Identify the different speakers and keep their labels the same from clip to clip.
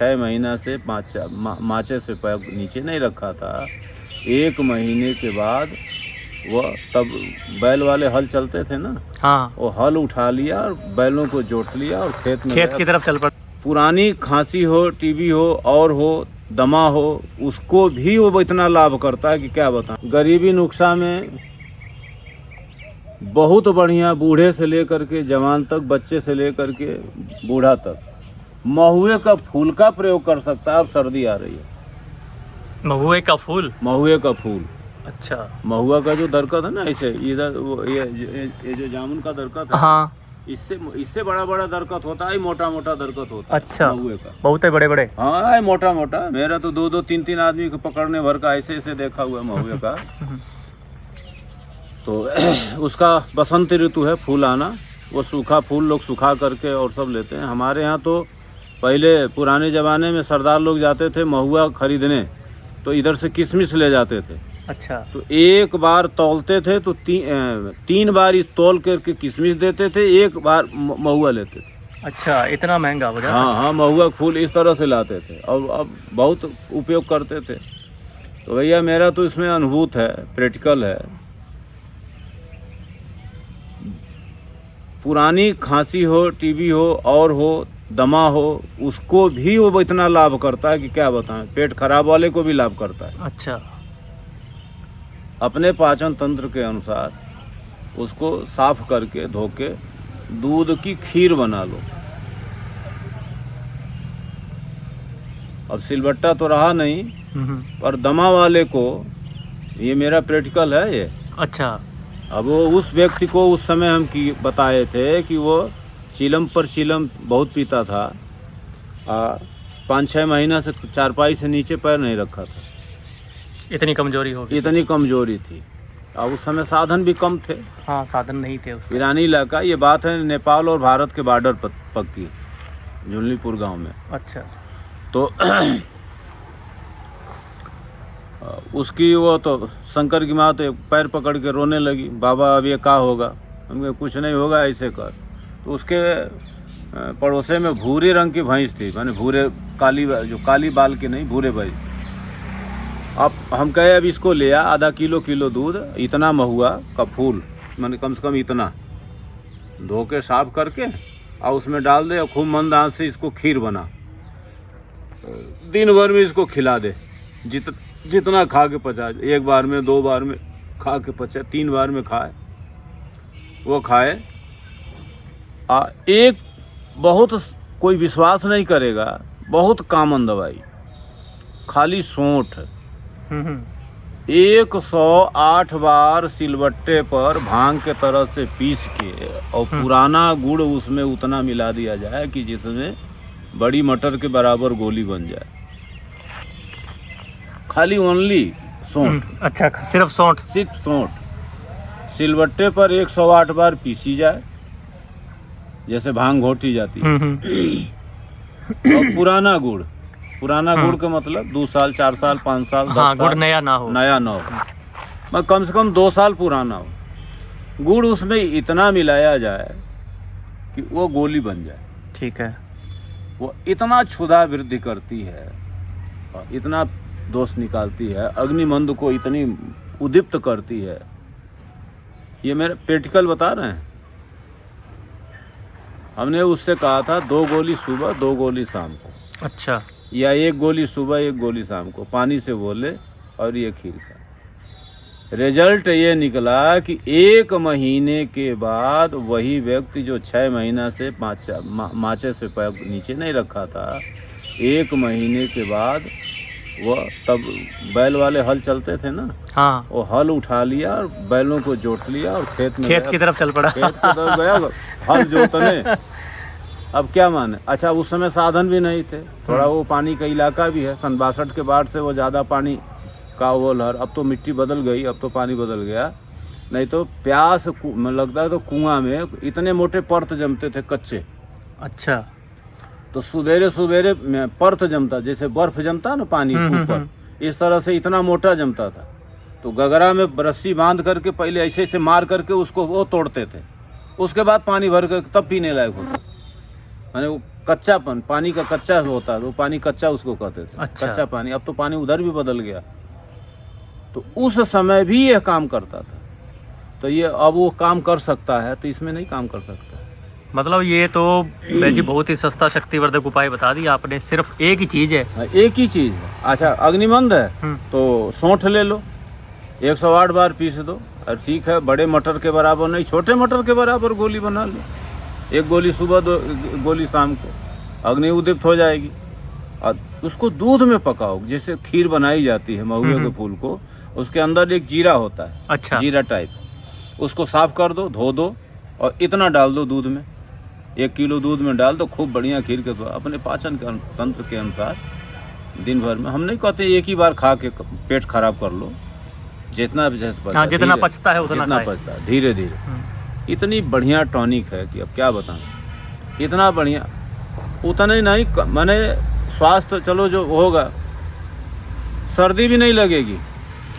Speaker 1: 6 महीना से माचे से पैर नीचे नहीं रखा था, 1 महीने के बाद वह तब बैल वाले हल चलते थे ना,
Speaker 2: हाँ,
Speaker 1: वो हल उठा लिया और बैलों को जोत लिया और खेत
Speaker 2: की तरफ चल पड़ा।
Speaker 1: पुरानी खांसी हो, टीबी हो और हो, दमा हो, उसको भी वो इतना लाभ करता है कि क्या बताएं। गरीबी नुक्सा में बहुत बढ़िया, बूढ़े से लेकर के जवान तक, बच्चे से लेकर के बूढ़ा तक महुए का फूल का प्रयोग कर सकता है। अब सर्दी आ रही है,
Speaker 2: महुए का फूल,
Speaker 1: महुए का फूल,
Speaker 2: अच्छा,
Speaker 1: महुआ का जो दरकत है ना, ऐसे इधर ये जो जामुन का दरकत है,
Speaker 2: हाँ,
Speaker 1: इससे बड़ा बड़ा दरकत होता है, मोटा मोटा दरकत होता है।
Speaker 2: अच्छा,
Speaker 1: महुए का
Speaker 2: बहुत है बड़े बड़े,
Speaker 1: हाँ, मोटा मोटा। मेरा तो 2-2, 3-3 आदमी को पकड़ने भर का ऐसे ऐसे देखा हुआ है महुए का। तो उसका बसंत ऋतु है फूल आना, वो सूखा फूल लोग सुखा करके और सब लेते हैं। हमारे यहाँ तो पहले पुराने ज़माने में सरदार लोग जाते थे महुआ खरीदने, तो इधर से किशमिश ले जाते थे।
Speaker 2: अच्छा,
Speaker 1: तो एक बार तौलते थे तो 3 बार इस तौल करके किशमिश देते थे, 1 बार महुआ लेते थे।
Speaker 2: अच्छा, इतना महंगा हो जाता?
Speaker 1: हाँ हाँ, महुआ फूल इस तरह से लाते थे और अब बहुत उपयोग करते थे। तो भैया मेरा तो इसमें अनुभूत है, प्रैक्टिकल है। पुरानी खांसी हो, टीबी हो और हो, दमा हो, उसको भी वो इतना लाभ करता है कि क्या बताएं। पेट खराब वाले को भी लाभ करता है।
Speaker 2: अच्छा,
Speaker 1: अपने पाचन तंत्र के अनुसार उसको साफ करके धो के दूध की खीर बना लो। अब सिलबट्टा तो रहा नहीं, पर दमा वाले को, ये मेरा प्रैक्टिकल है ये।
Speaker 2: अच्छा,
Speaker 1: अब वो उस व्यक्ति को उस समय हम बताए थे कि वो चिलम पर चिलम बहुत पीता था, 5-6 महीना से चारपाई से नीचे पैर नहीं रखा था,
Speaker 2: इतनी कमजोरी हो गई,
Speaker 1: इतनी कमजोरी थी। अब उस समय साधन भी कम थे,
Speaker 2: हाँ, साधन नहीं थे उसमें।
Speaker 1: ईरानी इलाका, ये बात है नेपाल और भारत के बॉर्डर पर की, झुनलीपुर गांव में।
Speaker 2: अच्छा,
Speaker 1: तो उसकी वो तो शंकर की माँ तो पैर पकड़ के रोने लगी, बाबा अब ये क्या होगा? हम कहे कुछ नहीं होगा, ऐसे कर। तो उसके पड़ोसे में भूरे रंग की भैंस थी, माने भूरे काली, जो काली बाल की नहीं, भूरे भैंस। अब हम कहे अब इसको ले आ, आधा किलो दूध, इतना महुआ का फूल, माने कम से कम इतना धो के साफ करके और उसमें डाल दे और खूब मंद आंच से इसको खीर बना, दिन भर में इसको खिला दे, जितना खा के पचा, 1 बार में, 2 बार में खा के पचे, 3 बार में खाए, वो खाए। एक बहुत, कोई विश्वास नहीं करेगा, बहुत कॉमन दवाई, खाली सौंठ 108 बार सिलबट्टे पर भांग के तरह से पीस के और पुराना गुड़ उसमें उतना मिला दिया जाए कि जिसमें बड़ी मटर के बराबर गोली बन जाए। खाली ओनली सौंठ।
Speaker 2: अच्छा, सिर्फ सौंठ?
Speaker 1: सिर्फ सौंठ सिलबट्टे पर 108 बार पीसी जाए, जैसे भांग घोटी जाती है। और पुराना गुड़ का मतलब 2 साल, 4 साल, 5 साल, 10 साल,
Speaker 2: गुड़ नया ना हो,
Speaker 1: मैं कम से कम 2 साल पुराना हो, गुड़ उसमें इतना मिलाया जाए कि वो गोली बन जाए।
Speaker 2: ठीक है।
Speaker 1: वो इतना क्षुधा वृद्धि करती है, इतना दोष निकालती है, अग्निमंद को इतनी उद्दीप्त करती है। ये मेरे प्रैक्टिकल बता रहे हैं। हमने उससे कहा था 2 गोली सुबह, 2 गोली शाम को।
Speaker 2: अच्छा,
Speaker 1: या 1 गोली सुबह, 1 गोली शाम को, पानी से बोले और ये खीर का। रिजल्ट ये निकला कि 1 महीने के बाद वही व्यक्ति जो 6 महीना से माचे से पैर नीचे नहीं रखा था, 1 महीने के बाद वह, तब बैल वाले हल चलते थे ना,
Speaker 2: हाँ,
Speaker 1: वो हल उठा लिया और बैलों को जोत लिया और खेत
Speaker 2: की तरफ चल पड़ा।
Speaker 1: खेत की तरफ गया हल जोतने। अब क्या माने, अच्छा उस समय साधन भी नहीं थे, थोड़ा वो पानी का इलाका भी है, 62 के बाद से वो ज़्यादा पानी का वो लहर। अब तो मिट्टी बदल गई, अब तो पानी बदल गया, नहीं तो प्यास लगता है तो कुआं में इतने मोटे पर्त जमते थे कच्चे।
Speaker 2: अच्छा,
Speaker 1: तो सवेरे सवेरे पर्त जमता, जैसे बर्फ जमता ना पानी ऊपर, इस तरह से इतना मोटा जमता था। तो गगरा में रस्सी बांध करके पहले ऐसे ऐसे मार करके उसको वो तोड़ते थे, उसके बाद पानी भर कर तब पीने लायक होता। मैंने वो कच्चापन, पानी का कच्चा होता है, वो पानी कच्चा उसको कहते थे।
Speaker 2: अच्छा।
Speaker 1: कच्चा पानी। अब तो पानी उधर भी बदल गया। तो उस समय भी यह काम करता था। तो ये अब वो काम कर सकता है, तो इसमें नहीं काम कर सकता।
Speaker 2: मतलब ये तो भाई जी बहुत ही सस्ता शक्तिवर्धक उपाय बता दिया आपने। सिर्फ एक ही चीज है।
Speaker 1: हाँ, एक ही चीज़ है। अच्छा, अग्निमंद है तो सौंठ ले लो, 108 बार पीस दो, और ठीक है, बड़े मटर के बराबर नहीं, छोटे मटर के बराबर गोली बना लो। एक गोली सुबह, दो गोली शाम को, अग्नि उद्दीप्त हो जाएगी। और उसको दूध में पकाओ, जैसे खीर बनाई जाती है महुए के फूल को। उसके अंदर एक जीरा होता है,
Speaker 2: अच्छा।
Speaker 1: जीरा टाइप, उसको साफ कर दो, धो दो, और इतना डाल दो दूध में, 1 किलो दूध में डाल दो, खूब बढ़िया खीर के। तो अपने पाचन के तंत्र के अनुसार दिन भर में, हम नहीं कहते एक ही बार खा के पेट खराब कर लो, जितना
Speaker 2: हाँ, जितना पचता है उतना
Speaker 1: जितना
Speaker 2: खाए।
Speaker 1: पचता है, धीरे धीरे। इतनी बढ़िया टॉनिक है कि अब क्या बताऊं, इतना बढ़िया। उतना ही नहीं, माने स्वास्थ्य चलो जो होगा, सर्दी भी नहीं लगेगी।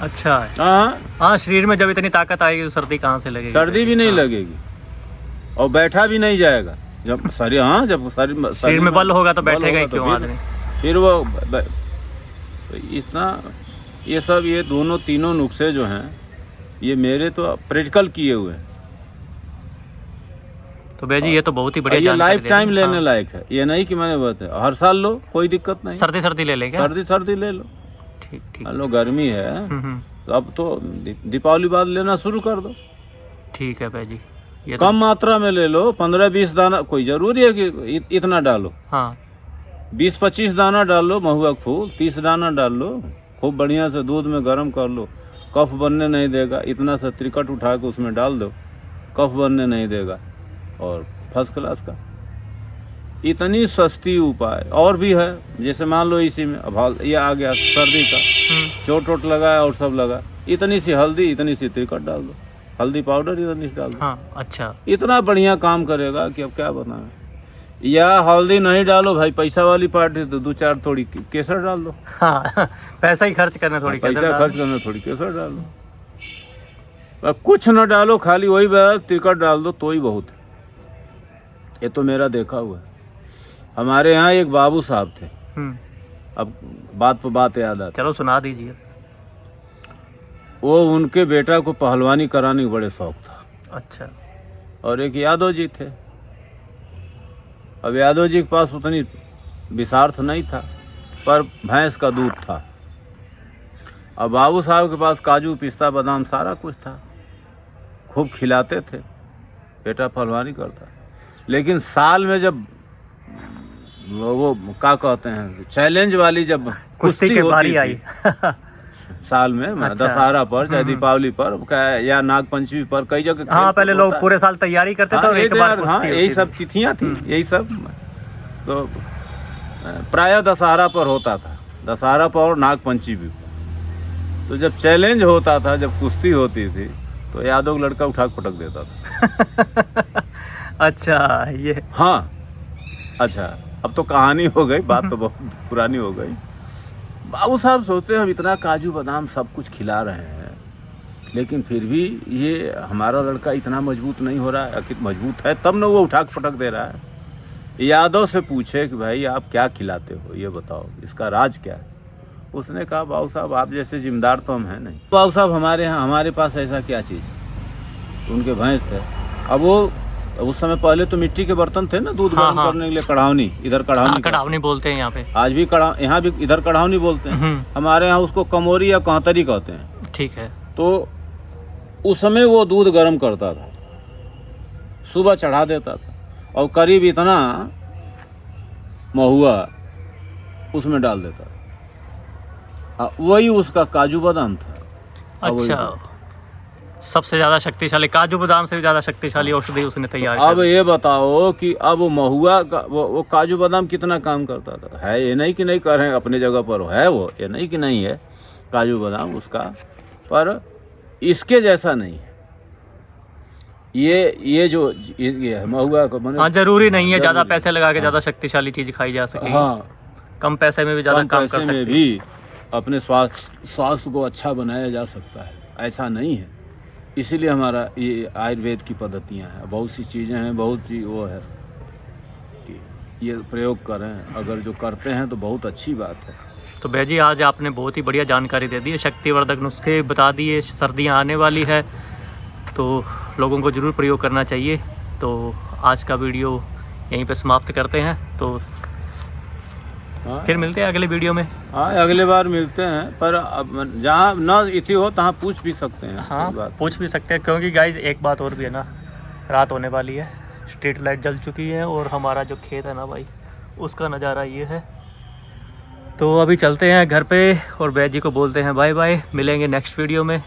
Speaker 2: अच्छा।
Speaker 1: हाँ,
Speaker 2: हाँ, शरीर में जब इतनी ताकत आएगी तो सर्दी कहाँ से लगेगी?
Speaker 1: सर्दी भी नहीं लगेगी, और बैठा भी नहीं जाएगा। जब शरीर, हाँ, जब
Speaker 2: शरीर में बल होगा तो
Speaker 1: बल
Speaker 2: बैठेगा ही
Speaker 1: होगा तो
Speaker 2: क्यों आदमी?
Speaker 1: फिर वो तो इतना, ये सब, ये दोनों तीनों नुस्खे जो हैं, ये मेरे तो प्रैक्टिकल किए हुए हैं।
Speaker 2: तो भैया जी ये तो बहुत ही बढ़िया
Speaker 1: ये
Speaker 2: जानकारी
Speaker 1: लाइफ
Speaker 2: दे
Speaker 1: टाइम
Speaker 2: दी।
Speaker 1: लेने
Speaker 2: हाँ।
Speaker 1: लायक है। ये नहीं कि मैंने बताया हर साल लो, कोई दिक्कत नहीं।
Speaker 2: सर्दी ले लेंगे।
Speaker 1: सर्दी ले लो।
Speaker 2: ठीक ठीक।
Speaker 1: मान लो गर्मी है, तो अब तो दीपावली बाद लेना शुरू कर दो।
Speaker 2: ठीक है भैया जी। ये
Speaker 1: कम मात्रा में ले लो, 15-20 दाना, कोई जरूरी है कि इतना डालो।
Speaker 2: हाँ,
Speaker 1: 20-25 दाना डाल लो महुआ का फूल, 30 दाना डाल लो, खूब बढ़िया से दूध में गर्म कर लो, कफ बनने नहीं देगा। इतना सा त्रिकट उठा के उसमें डाल दो, कफ बनने नहीं देगा, और फर्स्ट क्लास का। इतनी सस्ती उपाय और भी है। जैसे मान लो इसी में अब ये आ गया सर्दी का, चोट वोट लगा और सब लगा, इतनी सी हल्दी, इतनी सी त्रिकट डाल दो, हल्दी पाउडर इतनी सी डाल दो।
Speaker 2: हाँ, अच्छा।
Speaker 1: इतना बढ़िया काम करेगा कि अब क्या बताएं। या हल्दी नहीं डालो भाई, पैसा वाली पार्टी, तो 2-4 थोड़ी केसर डाल दो।
Speaker 2: हाँ, पैसा ही खर्च करना, थोड़ी
Speaker 1: पैसा
Speaker 2: केसर
Speaker 1: खर्च करना, थोड़ी केसर डाल दो। कुछ न डालो, खाली वही त्रिकट डाल दो, तो ही बहुत है। ये तो मेरा देखा हुआ है। हमारे यहाँ एक बाबू साहब थे, अब बात पर बात याद आती।
Speaker 2: चलो सुना दीजिए।
Speaker 1: वो उनके बेटा को पहलवानी कराने का बड़े शौक था।
Speaker 2: अच्छा।
Speaker 1: और एक यादव जी थे। अब यादव जी के पास उतनी विसार्थ नहीं था, पर भैंस का दूध था। अब बाबू साहब के पास काजू, पिस्ता, बादाम सारा कुछ था, खूब खिलाते थे। बेटा पहलवानी करता, लेकिन साल में जब वो क्या कहते हैं, चैलेंज वाली जब
Speaker 2: कुश्ती के बारी
Speaker 1: होती
Speaker 2: आई
Speaker 1: थी, साल में
Speaker 2: अच्छा।
Speaker 1: दशहरा पर, चाहे दीपावली पर, या नाग पंचमी पर, कई जगह
Speaker 2: हाँ,
Speaker 1: खेल
Speaker 2: पहले
Speaker 1: होता
Speaker 2: लोग
Speaker 1: है।
Speaker 2: पूरे साल तैयारी करते थे
Speaker 1: हाँ,
Speaker 2: और एक बार
Speaker 1: हाँ,
Speaker 2: कुश्ती
Speaker 1: यही
Speaker 2: होती
Speaker 1: सब
Speaker 2: थी।
Speaker 1: तिथियां थी, यही सब। तो प्रायः दशहरा पर होता था, दशहरा पर और नाग पंचमी पर। तो जब चैलेंज होता था, जब कुश्ती होती थी, तो यादव का लड़का उठा के पटक देता था।
Speaker 2: अच्छा, ये।
Speaker 1: हाँ, अच्छा, अब तो कहानी हो गई, बात तो बहुत पुरानी हो गई। बाबू साहब सोचते हैं हम इतना काजू बादाम सब कुछ खिला रहे हैं, लेकिन फिर भी ये हमारा लड़का इतना मजबूत नहीं हो रहा है। आखिर मजबूत है तब न वो उठा के पटक दे रहा है। यादव से पूछे कि भाई आप क्या खिलाते हो, ये बताओ, इसका राज क्या है। उसने कहा बाबू साहब आप जैसे जिम्मेदार तो हम हैं नहीं। बाबू साहब हमारे यहाँ, हमारे पास ऐसा क्या चीज़ है। तो उनके भैंस थे। अब वो उस समय पहले तो मिट्टी के बर्तन थे ना, दूध गर्म करने के लिए, कढ़ावनी, इधर कढ़ावनी,
Speaker 2: कढ़ावनी बोलते हैं यहाँ पे।
Speaker 1: आज भी यहाँ भी इधर कढ़ावनी बोलते हैं। हमारे यहाँ उसको कमोरी या कांतरी कहते हैं।
Speaker 2: ठीक है।
Speaker 1: तो उस समय वो दूध गर्म करता था, सुबह चढ़ा देता था, और करीब इतना महुआ उसमें डाल देता था। वही उसका काजू बादाम था।
Speaker 2: अच्छा, सबसे ज्यादा शक्तिशाली, काजू बादाम से भी ज्यादा शक्तिशाली औषधि उसने तैयार
Speaker 1: अब ये बताओ कि अब वो महुआ का वो काजू बादाम कितना काम करता था। है ये नहीं कि नहीं कर रहे हैं, अपने जगह पर है वो, ये नहीं कि नहीं है काजू बादाम उसका, पर इसके जैसा नहीं है। ये जो ये है महुआ का बने।
Speaker 2: हाँ, जरूरी नहीं है ज्यादा पैसे लगा के ज्यादा शक्तिशाली चीज खाई जा सके।
Speaker 1: हाँ,
Speaker 2: कम पैसे में भी ज्यादा काम कर सकते हैं।
Speaker 1: भी अपने स्वास्थ्य को अच्छा बनाया जा सकता है, ऐसा नहीं है। इसीलिए हमारा ये आयुर्वेद की पद्धतियाँ हैं, बहुत सी चीज़ें हैं, बहुत सी वो है कि ये प्रयोग करें। अगर जो करते हैं तो बहुत अच्छी बात है।
Speaker 2: तो भैया जी आज आपने बहुत ही बढ़िया जानकारी दे दी है, शक्तिवर्धक नुस्खे बता दिए, सर्दियाँ आने वाली है तो लोगों को ज़रूर प्रयोग करना चाहिए। तो आज का वीडियो यहीं पे समाप्त करते हैं, तो
Speaker 1: हाँ
Speaker 2: फिर मिलते हैं अगले वीडियो में।
Speaker 1: हाँ, अगले बार मिलते हैं, पर अब जहाँ न इति हो तहाँ पूछ भी सकते हैं।
Speaker 2: हाँ
Speaker 1: कोई बात
Speaker 2: पूछ भी सकते हैं, क्योंकि गाइज एक बात और भी है ना, रात होने वाली है, स्ट्रीट लाइट जल चुकी है और हमारा जो खेत है ना भाई, उसका नज़ारा ये है। तो अभी चलते हैं घर पे और भैया जी को बोलते हैं बाय बाय, मिलेंगे नेक्स्ट वीडियो में।